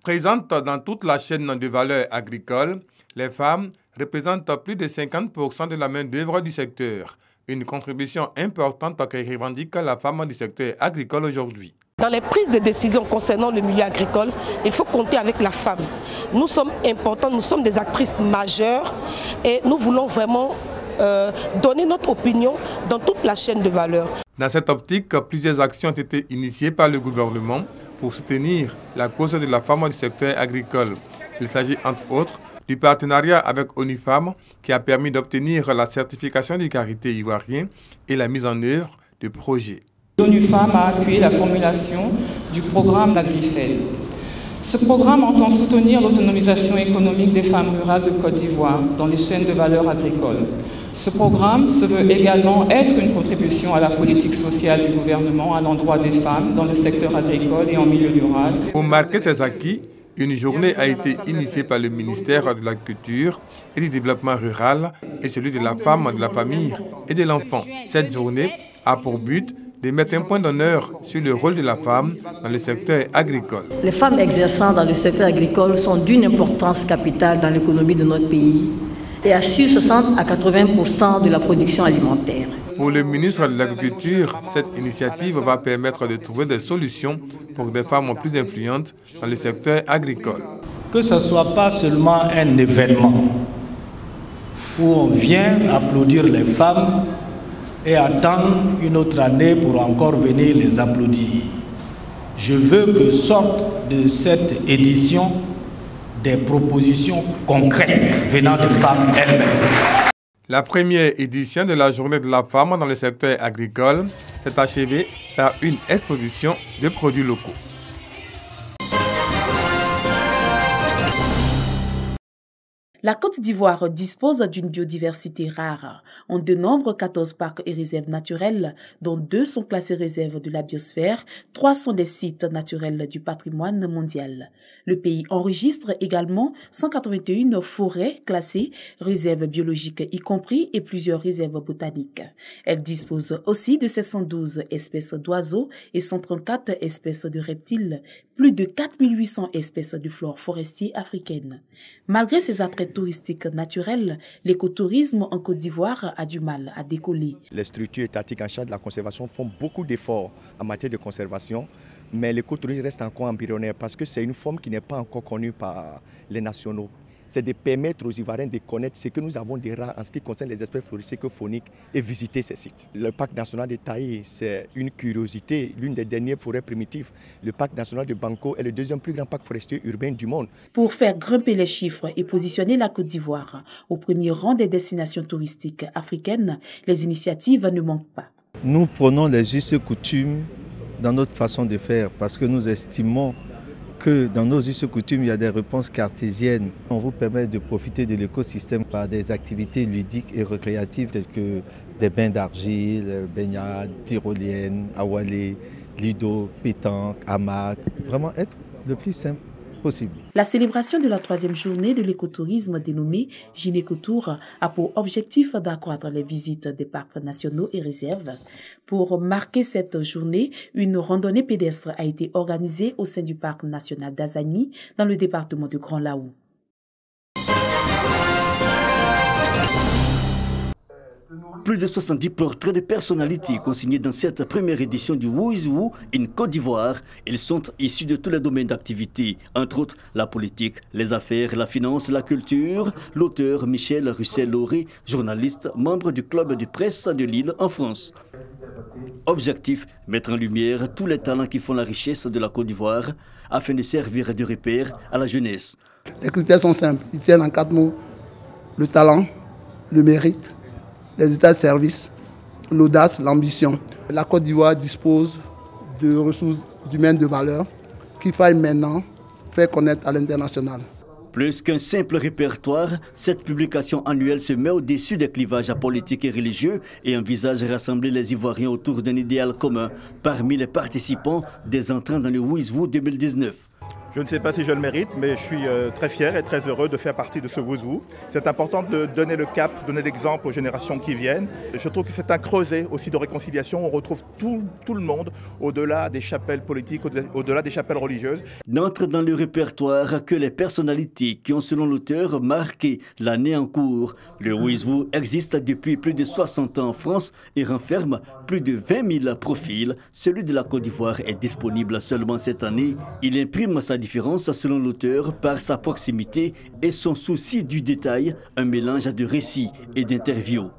Présentes dans toute la chaîne de valeur agricole, les femmes représentent plus de 50% de la main-d'œuvre du secteur. Une contribution importante que revendique la femme du secteur agricole aujourd'hui. Dans les prises de décision concernant le milieu agricole, il faut compter avec la femme. Nous sommes importants, nous sommes des actrices majeures et nous voulons vraiment donner notre opinion dans toute la chaîne de valeur. Dans cette optique, plusieurs actions ont été initiées par le gouvernement pour soutenir la cause de la femme du secteur agricole. Il s'agit entre autres du partenariat avec ONU Femmes qui a permis d'obtenir la certification du carité ivoirien et la mise en œuvre de projets. ONU Femmes a appuyé la formulation du programme d'AgriFed. Ce programme entend soutenir l'autonomisation économique des femmes rurales de Côte d'Ivoire dans les chaînes de valeur agricoles. Ce programme se veut également être une contribution à la politique sociale du gouvernement à l'endroit des femmes dans le secteur agricole et en milieu rural. Pour marquer ces acquis, une journée a été initiée par le ministère de l'Agriculture et du Développement rural et celui de la femme, de la famille et de l'enfant. Cette journée a pour but de mettre un point d'honneur sur le rôle de la femme dans le secteur agricole. Les femmes exerçant dans le secteur agricole sont d'une importance capitale dans l'économie de notre pays et assurent 60 à 80% de la production alimentaire. Pour le ministre de l'Agriculture, cette initiative va permettre de trouver des solutions pour des femmes plus influentes dans le secteur agricole. Que ce ne soit pas seulement un événement où on vient applaudir les femmes et attendre une autre année pour encore venir les applaudir. Je veux que sortent de cette édition des propositions concrètes venant des femmes elles-mêmes. La première édition de la Journée de la femme dans le secteur agricole s'est achevée par une exposition de produits locaux. La Côte d'Ivoire dispose d'une biodiversité rare. On dénombre 14 parcs et réserves naturelles, dont 2 sont classés réserves de la biosphère, 3 sont des sites naturels du patrimoine mondial. Le pays enregistre également 181 forêts classées, réserves biologiques y compris, et plusieurs réserves botaniques. Elle dispose aussi de 712 espèces d'oiseaux et 134 espèces de reptiles, plus de 4800 espèces de flore forestière africaine. Malgré ses attraits touristiques naturels, l'écotourisme en Côte d'Ivoire a du mal à décoller. Les structures étatiques en charge de la conservation font beaucoup d'efforts en matière de conservation, mais l'écotourisme reste encore embryonnaire parce que c'est une forme qui n'est pas encore connue par les nationaux. C'est de permettre aux Ivoiriens de connaître ce que nous avons de rare en ce qui concerne les espèces floristiques fauniques et visiter ces sites. Le parc national de Taï, c'est une curiosité, l'une des dernières forêts primitives. Le parc national de Banco est le deuxième plus grand parc forestier urbain du monde. Pour faire grimper les chiffres et positionner la Côte d'Ivoire au premier rang des destinations touristiques africaines, les initiatives ne manquent pas. Nous prenons les us et coutumes dans notre façon de faire parce que nous estimons que dans nos us et coutumes, il y a des réponses cartésiennes. On vous permet de profiter de l'écosystème par des activités ludiques et récréatives telles que des bains d'argile, baignades, tyroliennes, awalé, lido, pétanque, hamac. Vraiment être le plus simple possible. La célébration de la 3e journée de l'écotourisme dénommée Gynécotour a pour objectif d'accroître les visites des parcs nationaux et réserves. Pour marquer cette journée, une randonnée pédestre a été organisée au sein du parc national d'Azani dans le département de Grand Laou. Plus de 70 portraits de personnalités consignés dans cette première édition du Who is Who in Côte d'Ivoire. Ils sont issus de tous les domaines d'activité, entre autres la politique, les affaires, la finance, la culture. L'auteur Michel Russell-Lauré, journaliste, membre du club de presse de Lille en France. Objectif, mettre en lumière tous les talents qui font la richesse de la Côte d'Ivoire afin de servir de repère à la jeunesse. Les critères sont simples, ils tiennent en 4 mots: le talent, le mérite, les états de service, l'audace, l'ambition. La Côte d'Ivoire dispose de ressources humaines de valeur qu'il faille maintenant faire connaître à l'international. Plus qu'un simple répertoire, cette publication annuelle se met au-dessus des clivages politiques et religieux et envisage de rassembler les Ivoiriens autour d'un idéal commun parmi les participants des entrants dans le Who is Who 2019. Je ne sais pas si je le mérite, mais je suis très fier et très heureux de faire partie de ce Wouzou. C'est important de donner le cap, donner l'exemple aux générations qui viennent. Je trouve que c'est un creuset aussi de réconciliation. On retrouve tout le monde au-delà des chapelles politiques, au-delà des chapelles religieuses. N'entre dans le répertoire que les personnalités qui ont, selon l'auteur, marqué l'année en cours. Le Wouzou existe depuis plus de 60 ans en France et renferme plus de 20 000 profils. Celui de la Côte d'Ivoire est disponible seulement cette année. Il imprime sa différence, selon l'auteur, par sa proximité et son souci du détail, un mélange de récits et d'interviews.